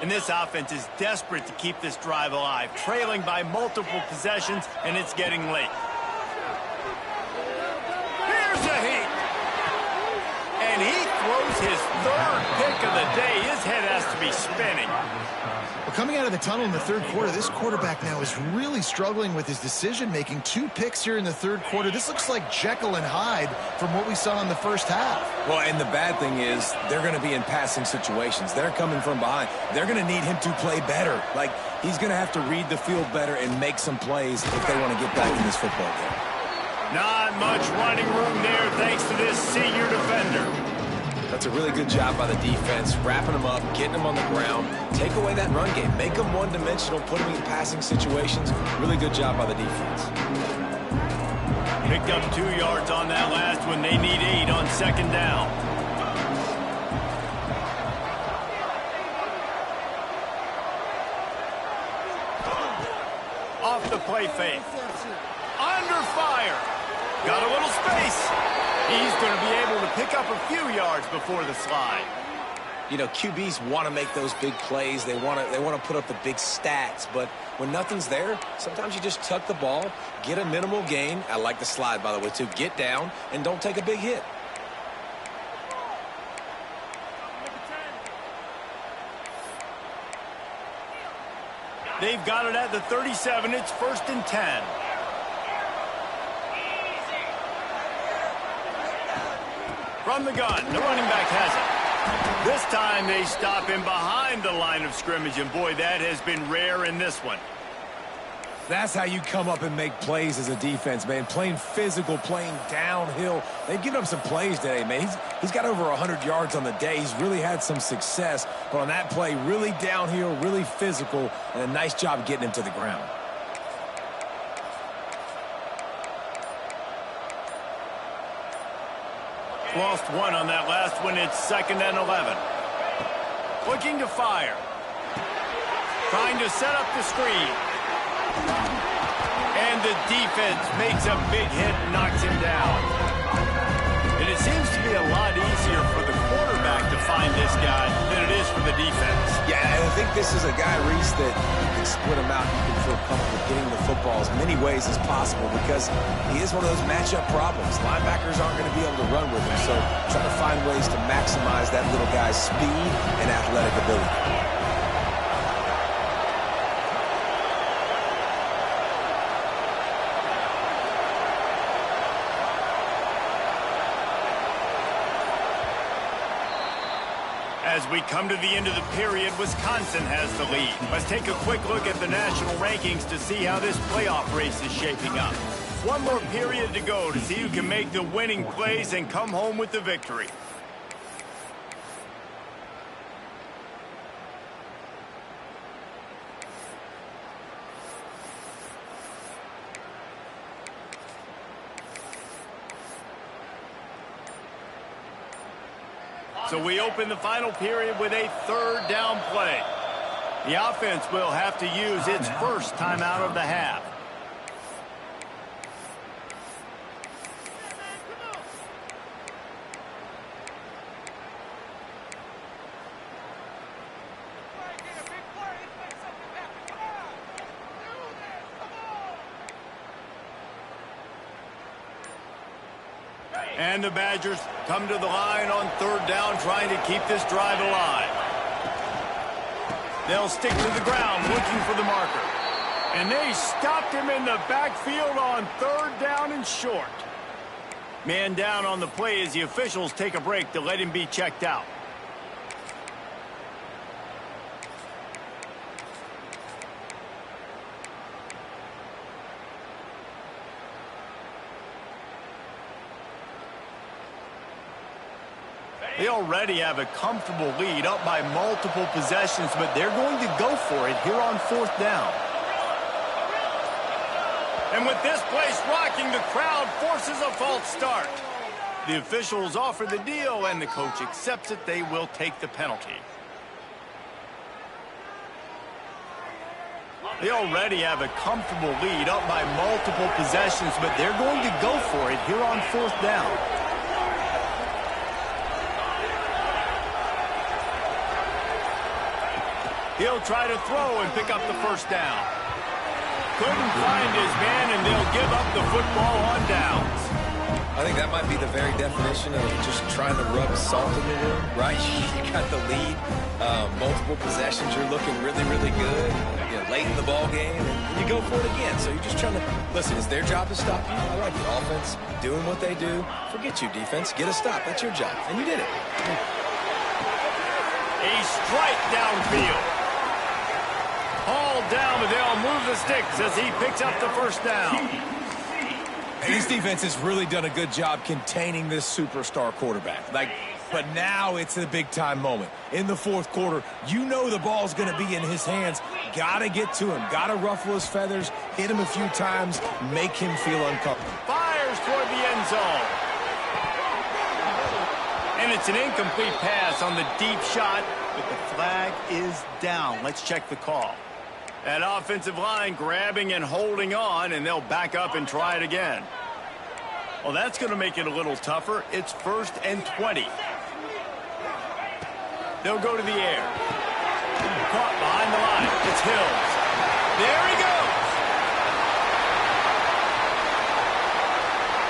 And this offense is desperate to keep this drive alive, trailing by multiple possessions, and it's getting late. Here's a heat. And he throws his third pick of the day. His head has to be spinning. Well, coming out of the tunnel in the third quarter, this quarterback now is really struggling with his decision-making. 2 picks here in the third quarter. This looks like Jekyll and Hyde from what we saw in the first half. Well, and the bad thing is they're going to be in passing situations. They're coming from behind. They're going to need him to play better. Like, he's going to have to read the field better and make some plays if they want to get back in this football game. Not much running room there thanks to this senior defender. That's a really good job by the defense, wrapping them up, getting them on the ground. Take away that run game. Make them one-dimensional, put them in passing situations. Really good job by the defense. Picked up 2 yards on that last one. They need 8 on second down. Off the play fake. Under fire. Got a little space. He's going to be able to pick up a few yards before the slide. You know, QBs want to make those big plays. They want to put up the big stats. But when nothing's there, sometimes you just tuck the ball, get a minimal gain. I like the slide, by the way, too. Get down and don't take a big hit. They've got it at the 37. It's 1st and 10. From the gun, the running back has it. This time they stop him behind the line of scrimmage, and boy, that has been rare in this one. That's how you come up and make plays as a defense, man. Playing physical, playing downhill. They've given up some plays today, man. He's got over 100 yards on the day. He's really had some success. But on that play, really downhill, really physical, and a nice job getting him to the ground. Lost 1 on that last one. It's 2nd and 11. Looking to fire. Trying to set up the screen. And the defense makes a big hit and knocks him down. And it seems to be a lot easier for the quarterback to find this guy than it is for the defense. Yeah, and I think this is a guy, Reese, that you can split him out. You can feel comfortable getting the football as many ways as possible because he is one of those matchup problems. Linebackers aren't going to be able to run with him, so try to find ways to maximize that little guy's speed and athletic ability. As we come to the end of the period, Wisconsin has the lead. Let's take a quick look at the national rankings to see how this playoff race is shaping up. One more period to go to see who can make the winning plays and come home with the victory. So we open the final period with a third down play. The offense will have to use its first timeout of the half. And the Badgers come to the line on third down, trying to keep this drive alive. They'll stick to the ground, looking for the marker. And they stopped him in the backfield on third down and short. Man down on the play as the officials take a break to let him be checked out. They already have a comfortable lead, up by multiple possessions, but they're going to go for it here on fourth down. And with this place rocking, the crowd forces a false start. The officials offer the deal, and the coach accepts it. They will take the penalty. They already have a comfortable lead, up by multiple possessions, but they're going to go for it here on fourth down. He'll try to throw and pick up the first down. Couldn't find his man, and they'll give up the football on downs. I think that might be the very definition of just trying to rub salt in the wound, right? You got the lead, multiple possessions, you're looking really, really good, late in the ball game, and you go for it again. So you're just trying to, listen, it's their job to stop you. I like the offense doing what they do. Forget you, defense. Get a stop. That's your job. And you did it. A strike downfield. Hauled down, but they'll move the sticks as he picks up the first down. Hey, this defense has really done a good job containing this superstar quarterback. But now it's a big-time moment. In the fourth quarter, you know the ball's going to be in his hands. Got to get to him. Got to ruffle his feathers, hit him a few times, make him feel uncomfortable. Fires toward the end zone. And it's an incomplete pass on the deep shot, but the flag is down. Let's check the call. That offensive line grabbing and holding on, and they'll back up and try it again. Well, that's going to make it a little tougher. It's 1st and 20. They'll go to the air. Caught behind the line. It's Hills. There he goes.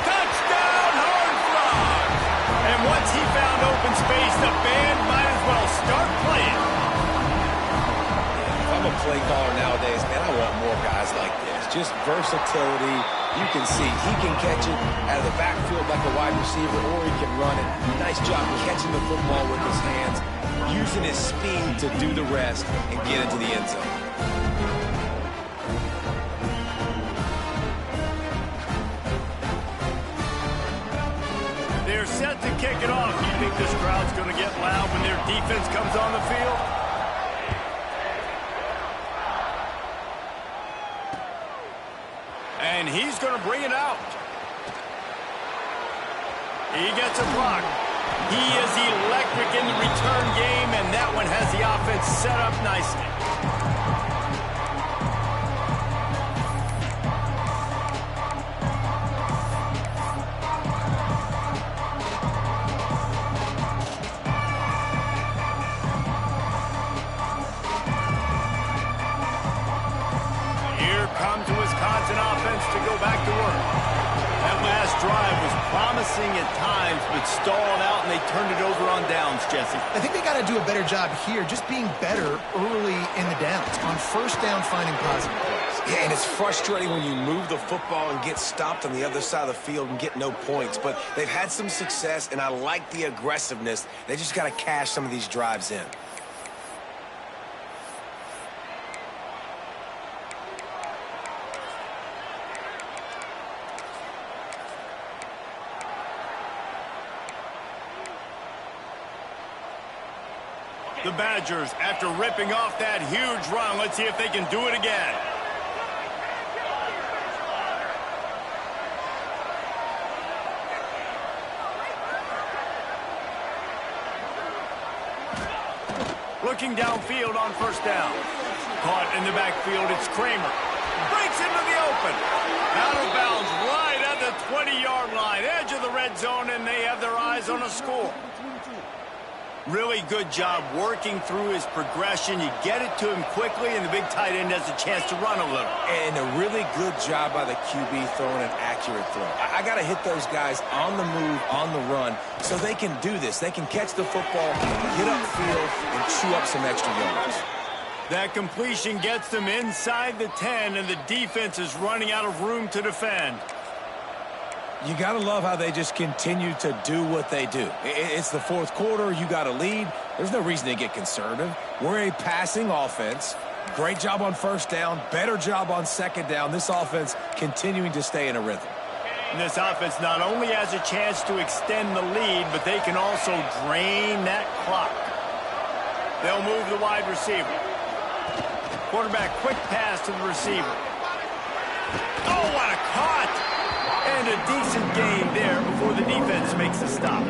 Touchdown, Hard Frog. And once he found open space, the band might as well start playing. I'm a play caller nowadays, man. I want more guys like this. Just versatility. You can see he can catch it out of the backfield like a wide receiver, or he can run it. Nice job catching the football with his hands, using his speed to do the rest and get into the end zone. They're set to kick it off. You think this crowd's going to get loud when their defense comes on the field? And he's going to bring it out. He gets a block. He is electric in the return game, and that one has the offense set up nicely. Here comes the Wisconsin offense to go back to work. That last drive was promising at times, but stalled out, and they turned it over on downs, Jesse. I think they got to do a better job here, just being better early in the downs. On first down, finding positive plays. Yeah, and it's frustrating when you move the football and get stopped on the other side of the field and get no points. But they've had some success, and I like the aggressiveness. They just got to cash some of these drives in. The Badgers, after ripping off that huge run, let's see if they can do it again. Looking downfield on first down. Caught in the backfield, it's Kramer. Breaks into the open. Out of bounds right at the 20-yard line. Edge of the red zone, and they have their eyes on a score. Really good job working through his progression. You get it to him quickly, and the big tight end has a chance to run a little. And a really good job by the QB throwing an accurate throw. I got to hit those guys on the move, on the run, so they can do this. They can catch the football, get upfield, and chew up some extra yards. That completion gets them inside the 10, and the defense is running out of room to defend. You got to love how they just continue to do what they do. It's the fourth quarter. You got a lead. There's no reason to get conservative. We're a passing offense. Great job on first down. Better job on second down. This offense continuing to stay in a rhythm. And this offense not only has a chance to extend the lead, but they can also drain that clock. They'll move the wide receiver. Quarterback, quick pass to the receiver. Oh, what a cut! And a decent gain there before the defense makes a stop.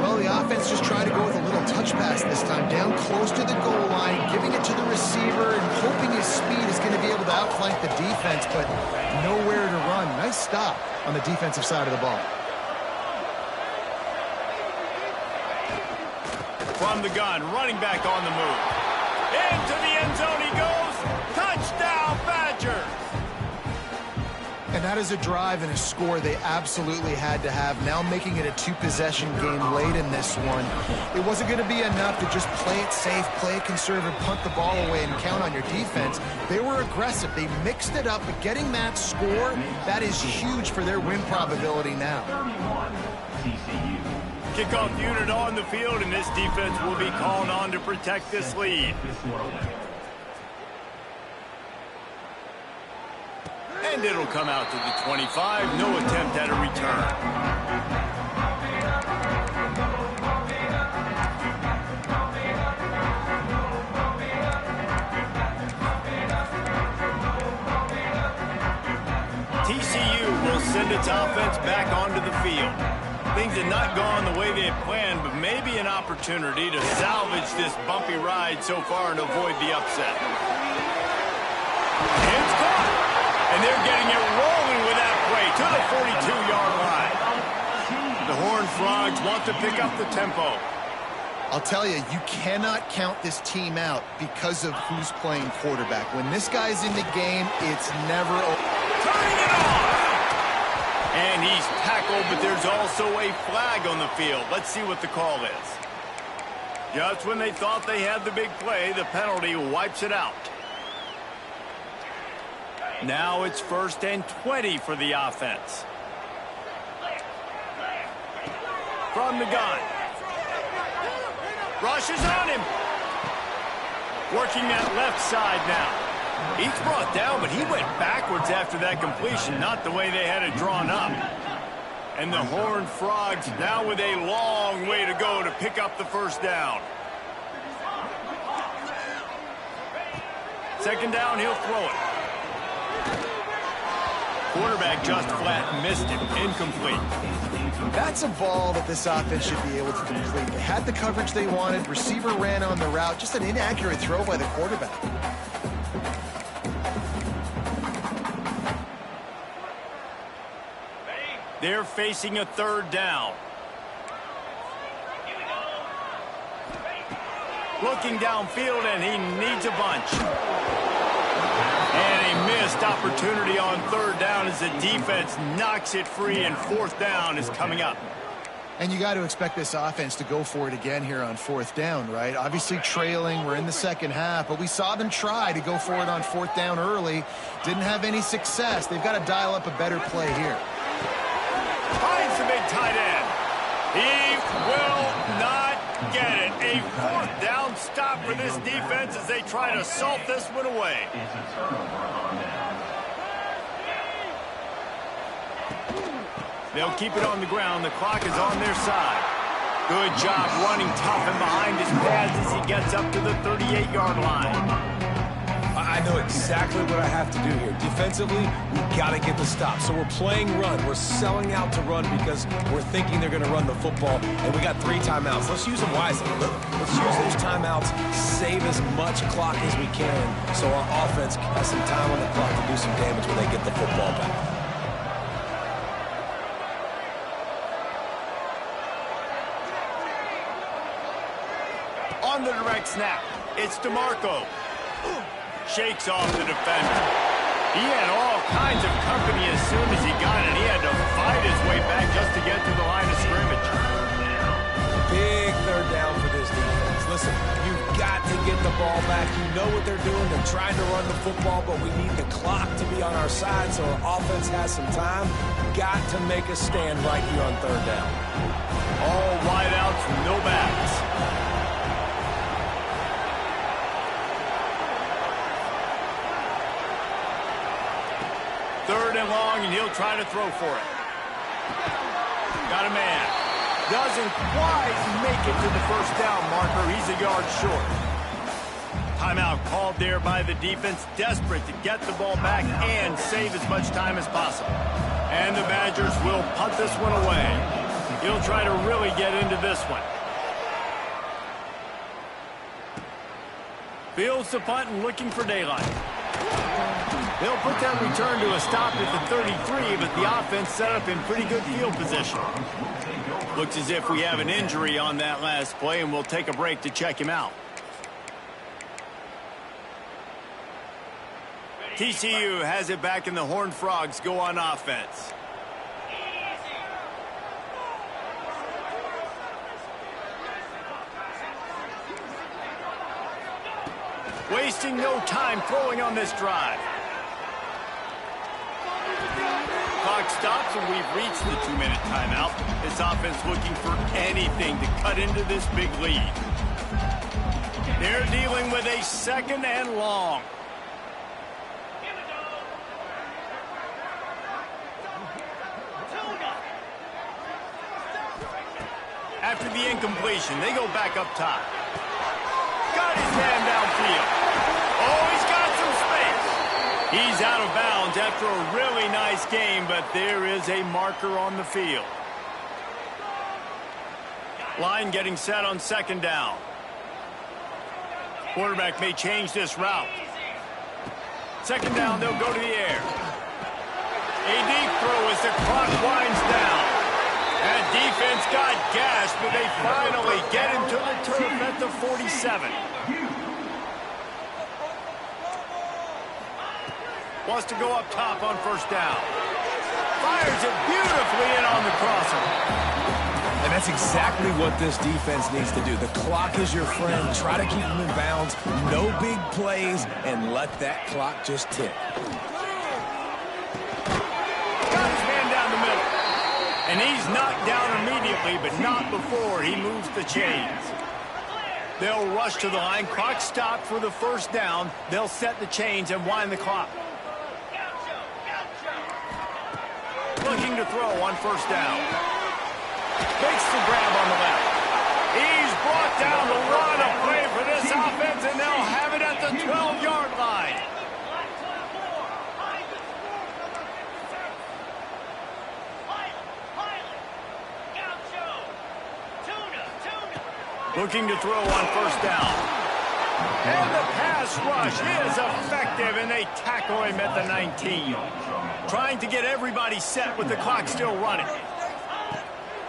Well, the offense just tried to go with a little touch pass this time, down close to the goal line, giving it to the receiver and hoping his speed is going to be able to outflank the defense, but nowhere to run. Nice stop on the defensive side of the ball. From the gun, running back on the move. Into the end zone he goes. Touchdown, Badgers! And that is a drive and a score they absolutely had to have. Now making it a two-possession game late in this one. It wasn't going to be enough to just play it safe, play it conservative, punt the ball away, and count on your defense. They were aggressive. They mixed it up, but getting that score, that is huge for their win probability now. Kickoff unit on the field, and this defense will be called on to protect this lead. And it'll come out to the 25. No attempt at a return. TCU will send its offense back onto the field. Things had not gone the way they had planned, but maybe an opportunity to salvage this bumpy ride so far and avoid the upset. It's caught! And they're getting it rolling with that play to the 42-yard line. The Horned Frogs want to pick up the tempo. I'll tell you, you cannot count this team out because of who's playing quarterback. When this guy's in the game, it's never over. Turning it on! And he's tackled, but there's also a flag on the field. Let's see what the call is. Just when they thought they had the big play, the penalty wipes it out. Now it's 1st and 20 for the offense. From the gun. Rushes on him. Working that left side now. He's brought down, but he went backwards after that completion, not the way they had it drawn up. And the Horned Frogs now with a long way to go to pick up the first down. Second down, he'll throw it. Quarterback just flat missed him. Incomplete. That's a ball that this offense should be able to complete. They had the coverage they wanted. Receiver ran on the route. Just an inaccurate throw by the quarterback. They're facing a third down. Looking downfield, and he needs a bunch. And a missed opportunity on third down as the defense knocks it free, and fourth down is coming up. And you got to expect this offense to go for it again here on fourth down, right? Obviously trailing, we're in the second half, but we saw them try to go for it on fourth down early. Didn't have any success. They've got to dial up a better play here. Finds the big tight end. He will not get it. A fourth down stop for this defense as they try to salt this one away. They'll keep it on the ground. The clock is on their side. Good job running tough and behind his pads as he gets up to the 38-yard line. I I know exactly what I have to do here. Defensively, we've got to get the stop. So we're playing run. We're selling out to run because we're thinking they're going to run the football, and we got 3 timeouts. Let's use them wisely. Let's use those timeouts, save as much clock as we can so our offense has some time on the clock to do some damage when they get the football back. On the direct snap, it's DeMarco. Shakes off the defender. He had all kinds of company as soon as he got it. He had to fight his way back just to get to the line of scrimmage. Big third down for this defense. Listen, you've got to get the ball back. You know what they're doing. They're trying to run the football, but we need the clock to be on our side so our offense has some time. Got to make a stand right here on third down. All wideouts, no backs. Third and long, and he'll try to throw for it. Got a man. Doesn't quite make it to the first down marker. He's a yard short. Timeout called there by the defense, desperate to get the ball back and save as much time as possible. And the Badgers will punt this one away. He'll try to really get into this one. Fields the punt and looking for daylight. They'll put that return to a stop at the 33, but the offense set up in pretty good field position. Looks as if we have an injury on that last play, and we'll take a break to check him out. TCU has it back, and the Horned Frogs go on offense. Wasting no time throwing on this drive. Clock stops, and we've reached the 2-minute timeout. This offense looking for anything to cut into this big lead. They're dealing with a second and long. After the incompletion, they go back up top. Got his man downfield. Oh, he's got some space. He's out of bounds after a really nice game, but there is a marker on the field. Line getting set on second down. Quarterback may change this route. Second down, they'll go to the air. A deep throw as the clock winds down. That defense got gashed, but they finally get him to the turf at the 47. Wants to go up top on first down. Fires it beautifully in on the crosser. And that's exactly what this defense needs to do. The clock is your friend. Try to keep them in bounds. No big plays, and let that clock just tick. Got his man down the middle. And he's knocked down immediately, but not before he moves the chains. They'll rush to the line. Clock stopped for the first down. They'll set the chains and wind the clock. Looking to throw on first down. Makes the grab on the left. He's brought down the run of play for this offense, and they'll have it at the 12-yard line. Looking to throw on first down. And the pass rush is effective, and they tackle him at the 19. Trying to get everybody set with the clock still running.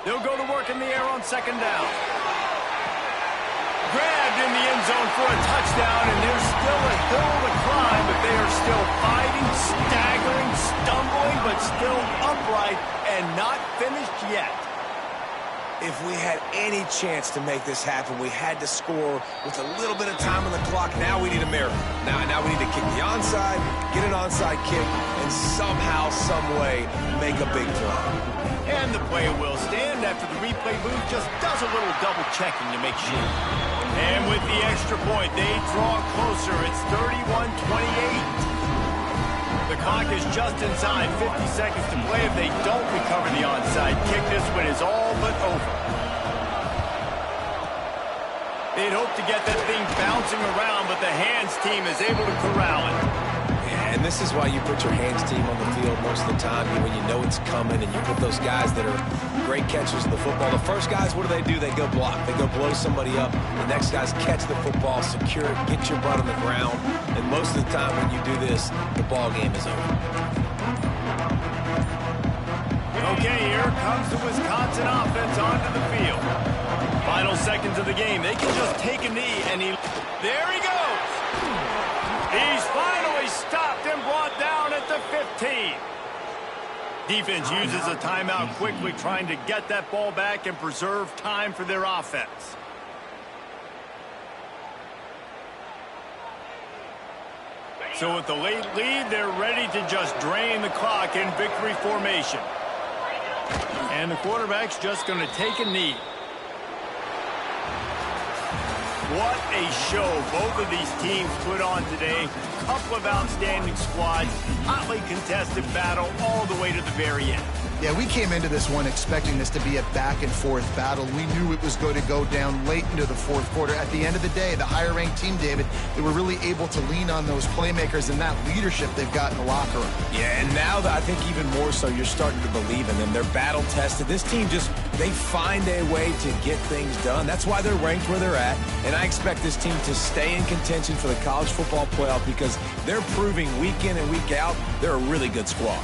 They'll go to work in the air on second down. Grabbed in the end zone for a touchdown, and there's still a hill to climb, but they are still fighting, staggering, stumbling, but still upright and not finished yet. If we had any chance to make this happen, we had to score with a little bit of time on the clock. Now we need a miracle. Now we need to kick the onside, get an onside kick, and somehow, some way, make a big play. And the play will stand after the replay booth just does a little double checking to make sure. And with the extra point, they draw closer. It's 31-28. The clock is just inside 50 seconds to play. If they don't recover the onside kick, this one is all but over. They'd hope to get that thing bouncing around, but the hands team is able to corral it. Yeah, and this is why you put your hands team on the field most of the time when you know it's coming, and you put those guys that are great catchers of the football. The first guys, what do? They go block. They go blow somebody up. The next guys catch the football, secure it, get your butt on the ground. And most of the time when you do this, the ball game is over. Okay, here comes the Wisconsin offense onto the field. Final seconds of the game. They can just take a knee, and there he goes. He's finally stopped and brought down at the 15. Defense uses a timeout quickly, trying to get that ball back and preserve time for their offense. So with the late lead, they're ready to just drain the clock in victory formation. And the quarterback's just going to take a knee. What a show both of these teams put on today. A couple of outstanding squads, hotly contested battle all the way to the very end. Yeah, we came into this one expecting this to be a back-and-forth battle. We knew it was going to go down late into the fourth quarter. At the end of the day, the higher-ranked team, David, they were really able to lean on those playmakers and that leadership they've got in the locker room. Yeah, and now I think even more so, you're starting to believe in them. They're battle-tested. This team they find a way to get things done. That's why they're ranked where they're at. And I expect this team to stay in contention for the college football playoff because they're proving week in and week out they're a really good squad.